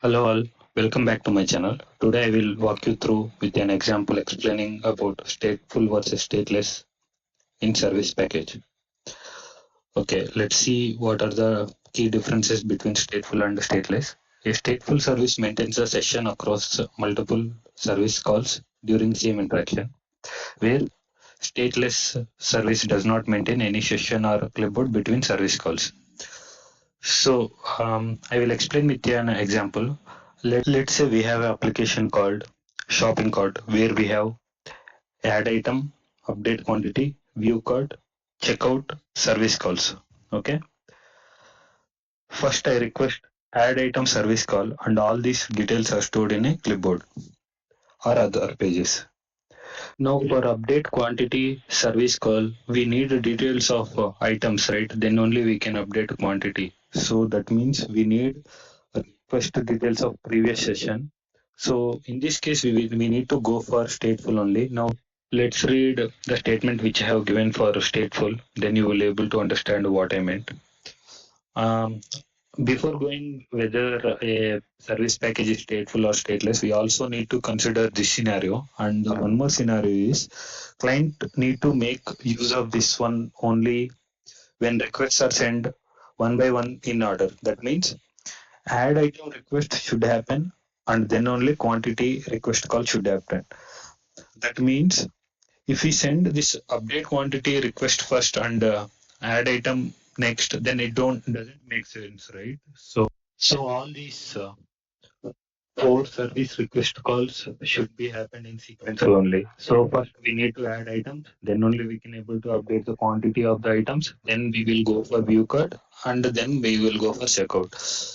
Hello all, welcome back to my channel. Today I will walk you through with an example explaining about stateful versus stateless in service package. Okay, let's see what are the key differences between stateful and stateless. A stateful service maintains a session across multiple service calls during same interaction, where stateless service does not maintain any session or clipboard between service calls. So I will explain with you an example. Let's say we have an application called shopping cart where we have add item, update quantity, view cart, checkout, service calls. Okay. First I request add item service call and all these details are stored in a clipboard or other pages. Now for update quantity service call, we need the details of items, right? Then only we can update quantity. So that means we need first details of previous session. So in this case, we need to go for stateful only. Now let's read the statement which I have given for stateful. Then you will able to understand what I meant. Um, Before going whether a service package is stateful or stateless, we also need to consider this scenario. And one more scenario is client need to make use of this one only when requests are sent one by one in order. That means add item request should happen and then only quantity request call should happen. That means if we send this update quantity request first and add item next, then it don't doesn't make sense, right? So all these four service request calls should be happen in sequence only. So first we need to add items, then only we can able to update the quantity of the items. Then we will go for view card, and then we will go for checkout.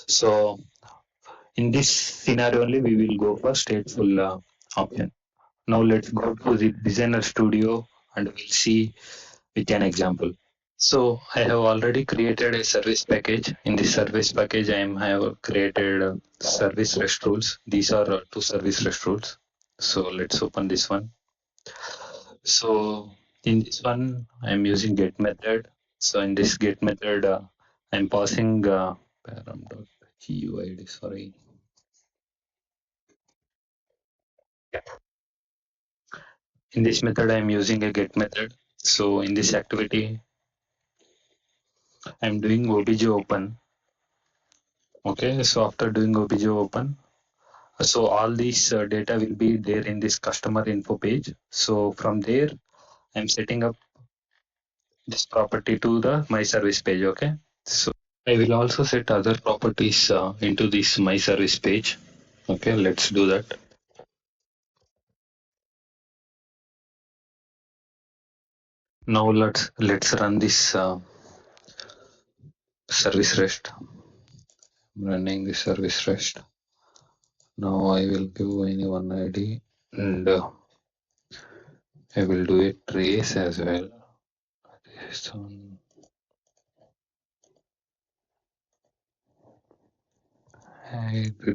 So in this scenario only, we will go for stateful option. Now let's go to the designer studio and we'll see with an example. So I have already created a service package. In this service package, I have created service rest rules. These are two service rest rules. So let's open this one. So in this one, I'm using get method. So in this get method, I'm passing param.guid. Sorry. In this method, I'm using a get method. So in this activity, I'm doing obj open. Okay. So after doing obj open, so all these data will be there in this customer info page. So from there, I'm setting up this property to the my service page. Okay. So I will also set other properties into this my service page. Okay. Let's do that. Now let's run this service rest. I'm running the service rest. Now I will give anyone ID and I will do a trace as well. This one.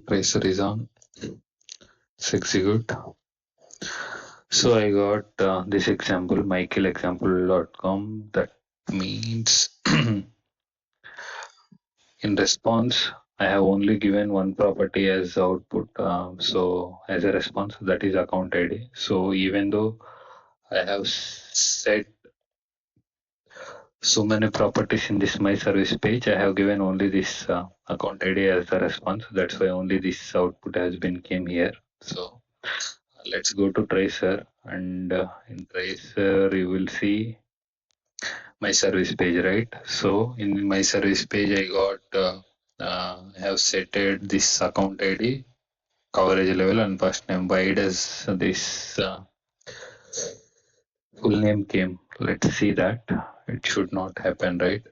Tracer is on. Let's execute. So I got this example, michaelexample.com. That means in response, I have only given one property as output. So as a response, that is account ID. So even though I have set so many properties in this my service page, I have given only this account ID as the response. That's why only this output has been came here. So let's go to tracer and in tracer you will see my service page, right? So in my service page I got I have setted this account ID, coverage level and first name. Why does this full name came? Let's see that. It should not happen, right?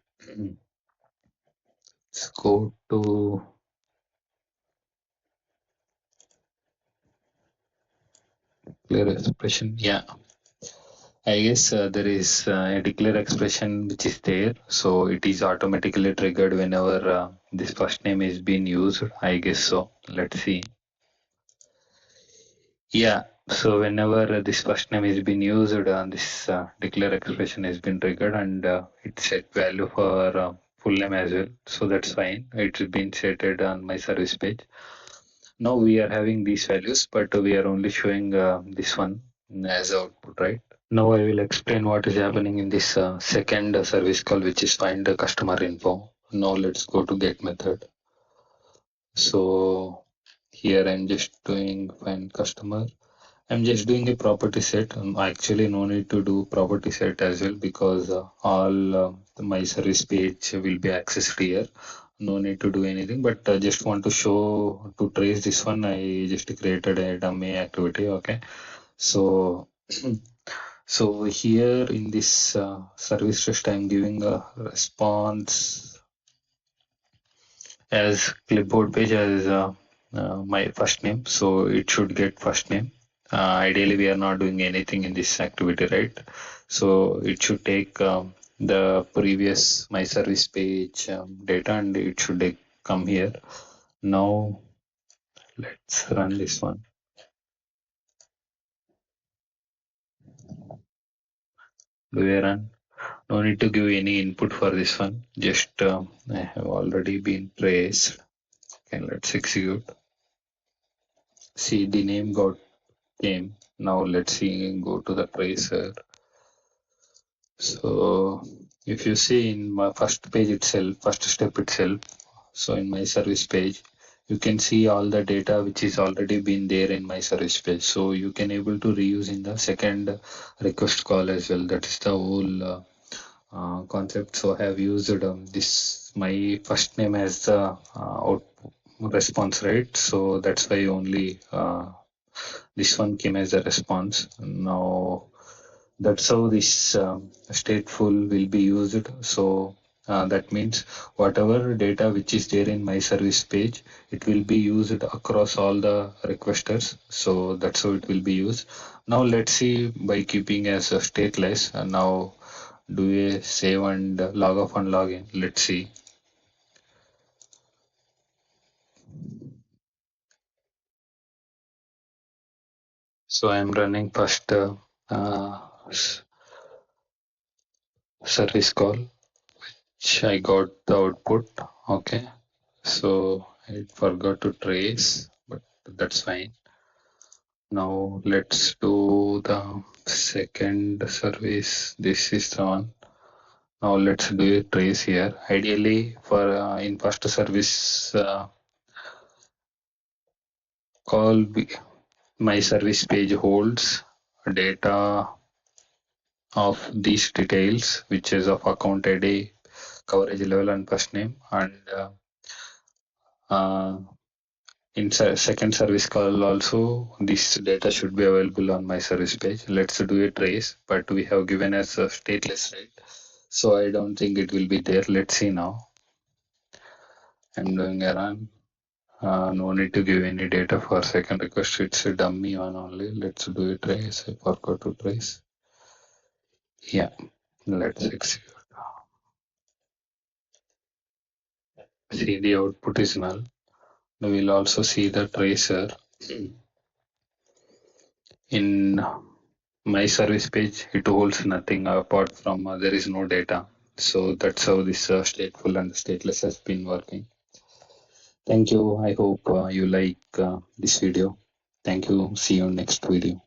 Let's go to clear expression. Yeah, I guess there is a declare expression which is there, so it is automatically triggered whenever this first name is being used. I guess so. Let's see. Yeah, so whenever this first name is being used, this declare expression has been triggered and it set value for full name as well. So that's fine. It's been setted on my service page. Now we are having these values, but we are only showing this one as output, right? Now I will explain what is happening in this second service call, which is find the customer info. Now let's go to get method. So here I'm just doing find customer. I'm just doing a property set. Actually, no need to do property set as well because all my service page will be accessed here. No need to do anything, but I just want to show to trace this one. I just created a dummy activity. Okay, so so here in this service test, I'm giving a response as clipboard page as my first name, so it should get first name. Ideally, we are not doing anything in this activity, right? So it should take the previous my service page data and it should come here. Now let's run this one. Do we run? No need to give any input for this one. Just I have already been traced. Okay, let's execute. See the name got came. Now let's see go to the tracer. So if you see in my first page itself, first step itself, so in my service page, you can see all the data which is already been there in my service page. So you can able to reuse in the second request call as well. That is the whole concept. So I have used this my first name as the out response, right? So that's why only this one came as a response. Now that's how this stateful will be used. So that means whatever data which is there in my service page, it will be used across all the requesters. So that's how it will be used. Now let's see by keeping as a stateless. And now do a save and log off and log in. Let's see. So I'm running first service call, which I got the output. Okay. So I forgot to trace, but that's fine. Now let's do the second service. This is the one. Now let's do a trace here. Ideally, for in first service call, my service page holds data of these details, which is of account ID, coverage level, and first name, and uh, in second service call also, this data should be available on my service page. Let's do a trace, but we have given as a stateless, right? So I don't think it will be there. Let's see now. I'm doing a run. No need to give any data for second request. It's a dummy one only. Let's do a trace. I forgot to trace. Yeah, let's execute. See the output is null. We will also see the tracer in my service page. It holds nothing apart from there is no data. So that's how this stateful and stateless has been working. Thank you. I hope you like this video. Thank you. See you next video.